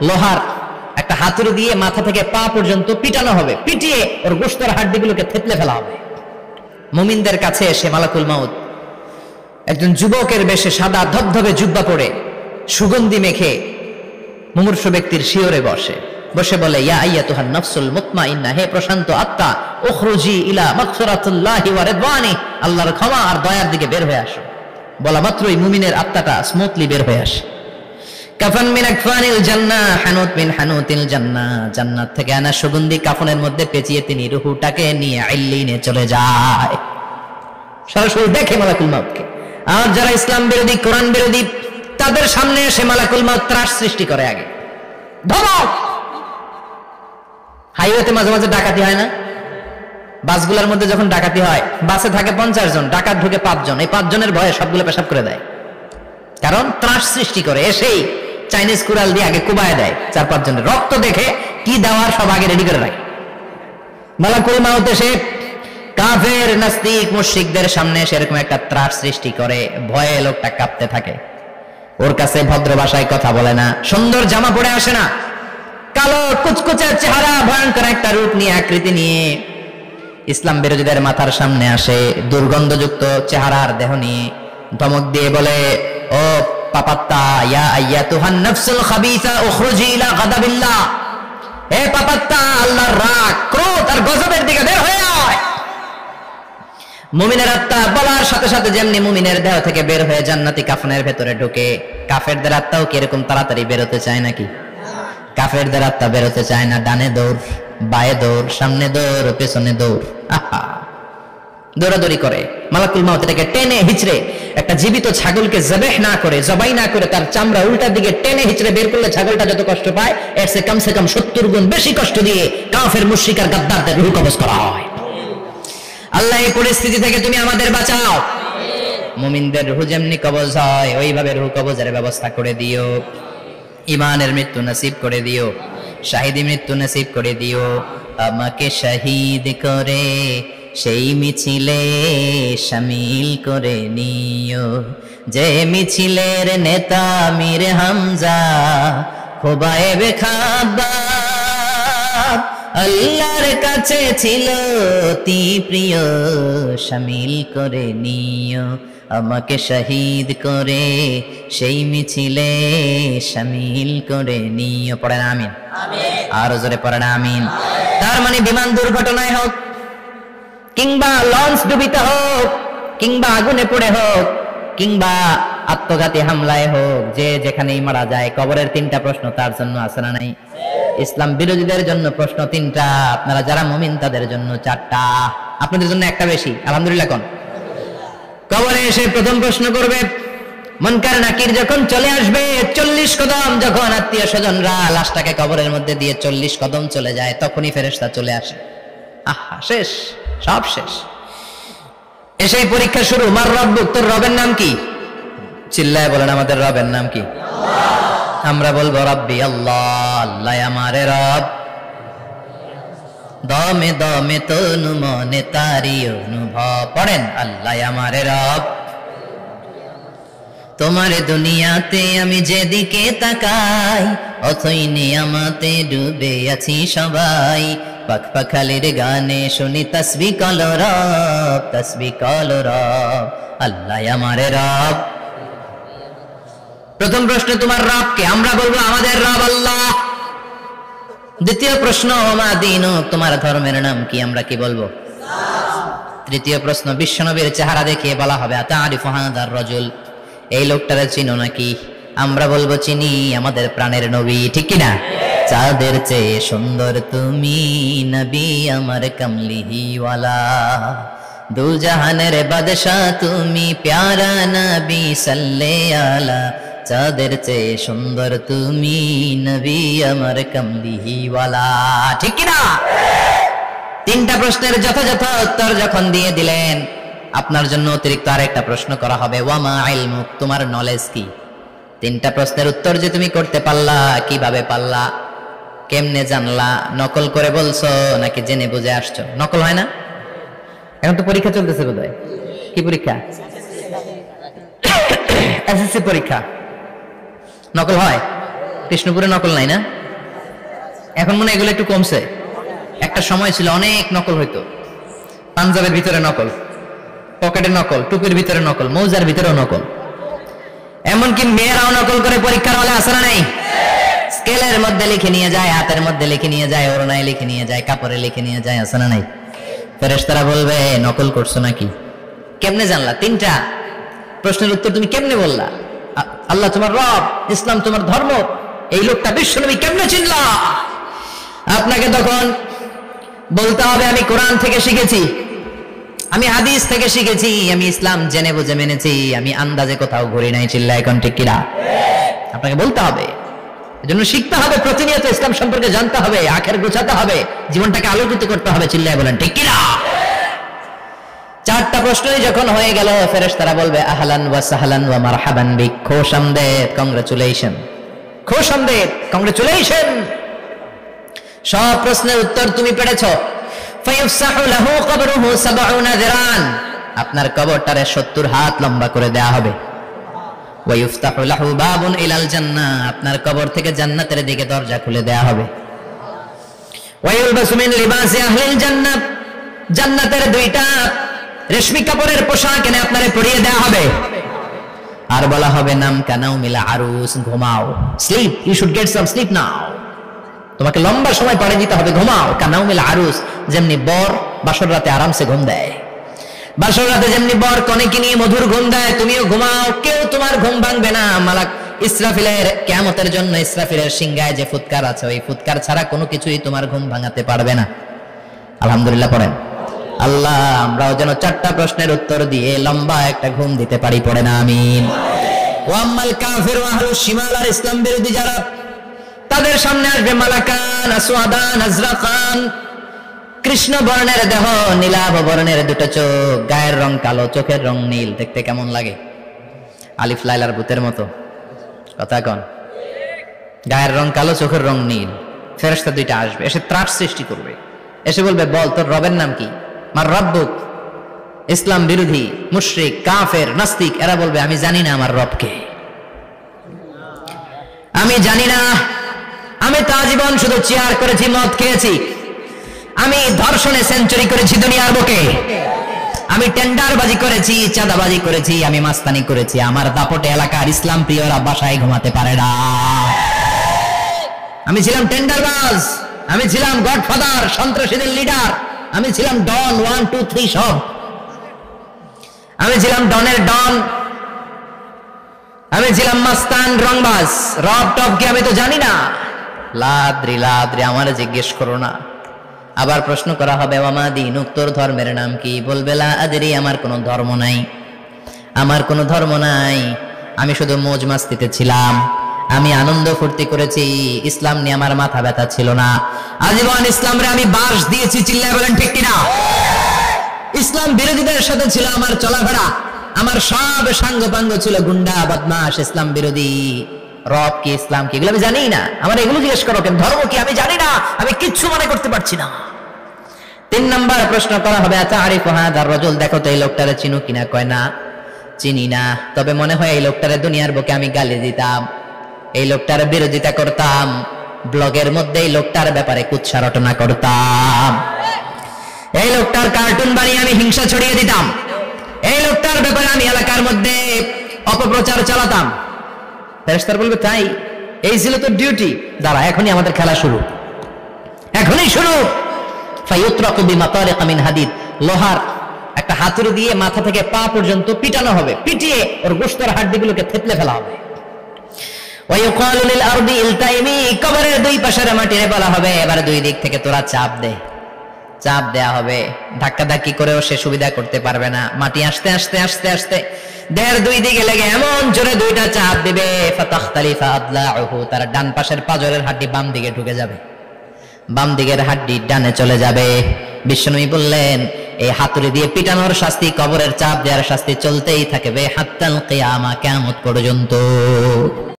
লোহার একটা হাতুড়ি দিয়ে মাথা থেকে পা পর্যন্ত পিটানো হবে, পিটিয়ে ওর গোশতের হাড্ডিগুলোকে থেতলে ফেলা হবে। মুমিনদের কাছে এসে মালাকুল মাউত একজন যুবকের বেশে সাদা ধবধবে জুব্বা পরে সুগন্ধি মেখে মুমূর্ষু ব্যক্তির শিয়রে বসে বলে, ইয়া আইয়াতুহান নাফসুল মুতমাইন্না, হে প্রশান্ত আত্মা, উখরুজি ইলা মাগফিরাতিল্লাহি ওয়া রিদওয়ানি, আল্লাহর ক্ষমা আর দয়ার দিকে বের হয়ে আসো। বলা মাত্রই মুমিনের আত্মাটা স্মুথলি বের হয়ে আসে। কাফান মিন আকফানিল জান্নাহ, হানুত মিন হানুতিল জান্নাহ, জান্নাত থেকে আনা সুগন্ধি কাফনের মধ্যে পেঁচিয়ে তিনি রূহটাকে নিয়ে ইল্লিনে চলে যায়। সরাসরি দেখে মালাকুল মাউতকে। আর যারা ইসলাম বিরোধী, কোরআন বিরোধী, তাদের সামনে এসে মালাকুল মাউত ত্রাস সৃষ্টি করে। আগে ধমক। হাইওয়েতে মাঝে মাঝে ডাকাতি হয় না? বাসগুলোর মধ্যে যখন ডাকাতি হয়, বাসে থাকে 50 জন, ডাকাত ঢুকে 5 জন, এই 5 জনের ভয়ে সবগুলো পেশাব করে দেয়। কারণ ত্রাস সৃষ্টি করে। এসেই চাইনিজ কুড়াল দিয়ে আগে কুবায় দেয় 4-5 জনের। রক্ত দেখে কি দেওয়ার সব আগে রেডি করে রাখে। মালাকুল মাউত এসে কাফের নাস্তিক মুশরিকদের সামনে সেরকম একটা ত্রাস সৃষ্টি করে। ভয়ে লোকটা কাঁপতে থাকে। ওর কাছে ভদ্র ভাষায় কথা বলে না, সুন্দর জামা পরে আসে না, কালো কুচকুচে চেহারা, ভয়ঙ্কর একটা রূপ নিয়ে, আকৃতি নিয়ে ইসলাম বিরোধীদের মাথার সামনে আসে, দুর্গন্ধযুক্ত চেহারার দেহ নিয়ে ধমক দিয়ে বলে, ও পাপাত্তা, ইয়া আইয়াতুহান নাফসুল খাবিসা উখরুজি ইলা গাদাবিল্লাহ, হে পাপাত্তা, আল্লাহর রাগ, ক্রোধ আর গজবের দিকে বের হয়ে আয়। মুমিনের আত্মা বলার সাথে সাথে যেমনি মুমিনের দেহ থেকে বের হয়ে জান্নাতি কাফনের ভেতরে ঢোকে, কাফেরদের আত্মাও কি এরকম তাড়াতাড়ি বেরোতে চায় নাকি? কাফেরদের আত্মা বেরোতে চায় না। ডানে দৌড়, বায়ে দৌড়, সামনে দৌড়, পেছনে দৌড়, দৌড়াদৌড়ি করে। মালাকুল মাউত এটাকে টেনে হিচড়ে, একটা জীবিত ছাগলকে জবাই না করে তার চামড়া উল্টার দিকে টেনে হিচড়ে বের করলে ছাগলটা যত কষ্ট পায়, এর চেয়ে কমসে কম 70 গুণ বেশি কষ্ট দিয়ে কাফের মুশরিক আর গাদ্দারদের রূহ কবজ করা হয়। আল্লাহ এই পরিস্থিতি থেকে তুমি আমাদের বাঁচাও। মুমিনদের রূহ যেমনি কবজ হয়, ওইভাবে রূহ কবজের ব্যবস্থা করে দিও। ইমানের মৃত্যু নসিব করে দিও, শাহিদি মৃত্যু নসিব করে দিও। আমাকে শহীদ করে সেই মিছিলে শামিল করে নিও, যে মিছিলের নেতা মীর হামজা খোবায়েবে খাব্বাব, আল্লাহর কাছে ছিল অতি প্রিয়, শামিল করে নিও। আমাকে শহীদ করে সেই মিছিলে শামিল করে নিও। পড়েন আমিন। আরো জোরে পড়েন আমিন। তার মানে বিমান দুর্ঘটনায় হোক, কিংবা লঞ্চ ডুবিতে হোক, কিংবা আগুনে পড়ে হোক, কিংবা আত্মঘাতী হামলায় হোক, যে যেখানেই মারা যায়, কবরের 3টা প্রশ্ন তার জন্য আছে না নাই? ইসলাম বিরোধীদের জন্য প্রশ্ন 3টা, আপনারা যারা মুমিন তাদের জন্য 4টা, আপনাদের জন্য একটা বেশি। আলহামদুলিল্লাহ। কোন কবরে এসে প্রথম প্রশ্ন করবে মুনকার নাকির যখন চলে আসবে, 40 কদম যখন আত্মীয় স্বজনরা লাশটাকে কবরের মধ্যে দিয়ে 40 কদম চলে যায়, তখনই ফেরেশতা চলে আসে। আহা, শেষ, সব শেষ। এসেই পরীক্ষা শুরু। মার রব্বুক, তোর রবের নাম কি? চিল্লায় বলেন, আমাদের রবের নাম কি? আমরা বলবো রব্বি আল্লাহ, আল্লাহ আমারে রব। দমে দমে তনু মনে তারি অনুভব। পড়েন, আল্লাহ আমারে রব। তোমার দুনিয়াতে আমি যেদিকে তাকাই, অথই নিয়ামতে ডুবে আছি সবাই। পাখ পাখালির গানে শুনি তসবিহ কলো রব, তসবিহ কলো রব, আল্লাহ আমারে রব। প্রথম প্রশ্ন, তোমার রব কে? আমরা বলবো আমাদের রব আল্লাহ। দ্বিতীয় প্রশ্ন, ওমা দীনুক, তোমার ধর্মের নাম কি? আমরা কি বলবো? তৃতীয় প্রশ্ন, বিশ্বনবীর চেহারা দেখিয়ে বলা হবে আতারিফু হাদার রাজুল, এই লোকটারে চিনো নাকি? আমরা বলবো চিনি, আমাদের প্রাণের নবী, ঠিক কি না? চাঁদের চেয়ে সুন্দর তুমি নবী আমার কামলিহিওয়ালা, দু জাহানের বাদশা তুমি প্যারা নবী সাল্লে আলা, চাঁদের চেয়ে সুন্দর তুমি নবী আমার কামলিহিওয়ালা, ঠিক কি না? 3টা প্রশ্নের যথাযথ উত্তর যখন দিয়ে দিলেন, আপনার জন্য অতিরিক্ত আরেকটা প্রশ্ন করা হবে, ওয়ামা ইলমুক, তোমার নলেজ কি? 3টা প্রশ্নের উত্তর যে তুমি করতে পারলা, কিভাবে পারলা, কেমনে জানলা? নকল করে বলছো নাকি জেনে বুঝে আসছো? নকল হয় না? এখন তো পরীক্ষা চলতেছে বোধহয়। কি পরীক্ষা? এসএসসি পরীক্ষা। নকল হয়? কৃষ্ণপুরে নকল নাই না? এখন মনে হয় এগুলো একটু কমছে। একটা সময় ছিল অনেক নকল হইতো, পাঞ্জাবের ভিতরে নকল, পকেটে নকল, টুপির ভিতরে নকল, মৌজার ভিতরেও নকল, এমনকি মেয়েরাও নকল করে পরীক্ষার হলে আসে না নাই? স্কেলের মধ্যে লিখে নিয়ে যায়, হাতের মধ্যে লিখে নিয়ে যায়, ওড়নায় লিখে নিয়ে যায়, কাপড়ে লিখে নিয়ে যায়, আসে না নাই? ফেরেশতারা বলবে নকল করছো নাকি? কেমনে জানলা? তিনটা প্রশ্নের উত্তর তুমি কেমনে বললা? আল্লাহ তোমার রব, ইসলাম তোমার ধর্ম, এই লোকটা বিশ্বনবী কেমনে চিনলা? আপনাকে তখন বলতে হবে আমি কোরআন থেকে শিখেছি, আমি হাদিস থেকে শিখেছি, আমি ইসলাম জেনে বুঝে মেনেছি, আমি আন্দাজে কোথাও ঘুরি নাই। চিল্লা এখন ঠিক কিনা? আপনাকে বলতে হবে, এজন্য শিখতে হবে, প্রতিনিয়ত ইসলাম সম্পর্কে জানতে হবে, আখের গোছাতে হবে, জীবনটাকে আলোকিত করতে হবে। চিল্লায় বলেন ঠিক কিনা? চারটা প্রশ্নই যখন হয়ে গেল, ফেরেশতারা বলবে আহলান ওয়া সাহলান ওয়া মারহাবান বিক, খোশামদেদ, কংগ্রাচুলেশন, খোশামদেদ, কংগ্রাচুলেশন, সব প্রশ্নের উত্তর তুমি পেরেছো। ফায়ুফসাহু লাহু কবরুহু 70 যিরান, আপনার কবরটারে 70 হাত লম্বা করে দেয়া হবে। ওয়া ইফতাহু লাহু বাবুন ইলাল জান্নাহ, আপনার কবর থেকে জান্নাতের দিকে দরজা খুলে দেয়া হবে। ওয়া ইলবাসু মিন লিবাসি আহলিল জান্নাহ, জান্নাতের দুইটা রেশমি কাপড়ের পোশাক এনে আপনারে পরিয়ে দেয়া হবে। আর বলা হবে নাম কানাউ মিলা আরুস, ঘুমাও, sleep, you should get some sleep now, তোমাকে লম্বা সময় পাড়ে দিতে হবে, ঘুমাও। কানাউ মিলা আরুস, যেমনি বর বাসর রাতে আরামসে ঘুম দেয়, বাসর রাতে যেমনি বর কনেকে নিয়ে মধুর ঘুম দেয়, তুমিও ঘুমাও, কেউ তোমার ঘুম ভাঙবে না। মালাক ইসরাফিলের কিয়ামতের জন্য ইসরাফিলের সিংহায় যে ফুৎকার আছে, ওই ফুৎকার ছাড়া কোনো কিছুই তোমার ঘুম ভাঙাতে পারবে না। আলহামদুলিল্লাহ পড়েন। আল্লাহ আমরাও যেন চারটা প্রশ্নের উত্তর দিয়ে লম্বা একটা ঘুম দিতে পারি, পড়ে না আমিন। ওয়াম্মাল কাফির ওয়া আহলুশ শিমাল, আর ইসলাম বিরোধী যারা, তাদের সামনে আসবে মালাকান আসওয়াদান আজরাকান, কৃষ্ণ বর্ণের দেহ, নীলাভ বর্ণের দুটো চোখ, গায়ের রং কালো, চোখের রং নীল, দেখতে কেমন লাগে? আলিফ লাইলার ভূতের মতো, কথা কন। গায়ের রং কালো, চোখের রং নীল। ফেরেশতা দুইটা আসবে, এসে ত্রাস সৃষ্টি করবে, এসে বলবে বল তোর রবের নাম কি? মার রব্বুক। ইসলাম বিরোধী মুশরিক কাফের নাস্তিক এরা বলবে আমি জানি না আমার রবকে, আমি জানি না, আমি তো আজীবন শুধু চেয়ার করেছি, মদ খেয়েছি, আমি ধর্ষণে সেঞ্চুরি করেছি দুনিয়ার বুকে, আমি টেন্ডারবাজি করেছি, চাঁদাবাজি করেছি, আমি মাস্তানি করেছি, আমার দাপটে এলাকার ইসলাম প্রিয়রা বাসায় ঘুমাতে পারে না। আমি ছিলাম টেন্ডারবাজ, আমি ছিলাম গডফাদার, সন্ত্রাসীদের লিডার, আমি ছিলাম ডন 1 2 3 সব, আমি ছিলাম ডনের ডন, আমি ছিলাম মাস্তান রংবাজ, রব টপকে আমি তো জানি না। লাদ্রি লাদ্রি, আমার জিজ্ঞেস করো না। আবার প্রশ্ন করা হবে ওয়ামা দীনুক, তোর ধর্মের নাম কি? বলবে লা আদরি, আমার কোনো ধর্ম নাই, আমার কোনো ধর্ম নাই, আমি শুধু মৌজ মাস্তিতে ছিলাম, আমি আনন্দ ফুর্তি করেছি, ইসলাম নিয়ে আমার মাথা ব্যথা ছিল না, আজীবন ইসলামরে আমি বাস দিয়েছি। চিল্লায় বলেন ঠিক কিনা? ইসলাম বিরোধীদের সাথে ছিল আমার চলাফেরা, আমার সব সাঙ্গপাঙ্গ ছিল গুন্ডা বদমাশ, ইসলাম বিরোধী। রব কি, ইসলাম কি, এগুলো আমি জানি না, আমার এগুলো জিজ্ঞেস করো কেন? ধর্ম কি আমি জানি না, আমি কিচ্ছু মনে করতে পারছি না। 3 নম্বর প্রশ্ন করা হবে আচ্ছা আরিফ হাদার রাজুল, দেখো তো এই লোকটারে চিনো কিনা? কয় না চিনি না, তবে মনে হয় এই লোকটারে দুনিয়ার বুকে আমি গালি দিতাম, এই লোকটার বিরোধিতা করতাম, ব্লগের মধ্যে এই লোকটার ব্যাপারে কুৎসা রটনা করতাম, এই লোকটার কার্টুন বানিয়ে আমি হিংসা ছড়িয়ে দিতাম, এই লোকটার ব্যাপারে আমি এলাকার মধ্যে অপপ্রচার চালাতাম। ফেরেশতারা বলবে তাই? এই ছিল তো ডিউটি, দাঁড়া এখনই আমাদের খেলা শুরু, এখনই শুরু। ফায়ুতরাকু বিমাতারিক মিন হাদিদ, লোহার একটা হাতুড়ি দিয়ে মাথা থেকে পা পর্যন্ত পিটানো হবে, পিটিয়ে ওর গোশতের হাড্ডিগুলোকে থেতলে ফেলা হবে। ওয়ায়ুকালু লিল আরদি ইলতাইমি, কবরের দুই পাশের মাটিরে বলা হবে এবার দুই দিক থেকে তোরা চাপ দে, চাপ দেয়া হবে, ধাক্কা ধাক্কি করেও সে সুবিধা করতে পারবে না, মাটি আস্তে আস্তে আস্তে আস্তে দেহের দুই দিকে লেগে এমন জোরে দুইটা চাপ দিবে, ফাতাখতালিফা আদলাউহু, তার ডান পাশের পাজরের হাড্ডি বাম দিকে ঢুকে যাবে, বাম দিকের হাড্ডি ডানে চলে যাবে। বিশ্বনবী বললেন এই হাতুড়ি দিয়ে পিটানোর শাস্তি, কবরের চাপ দেওয়ার শাস্তি চলতেই থাকবে হাত্তাল কিয়ামা, কিয়ামত পর্যন্ত।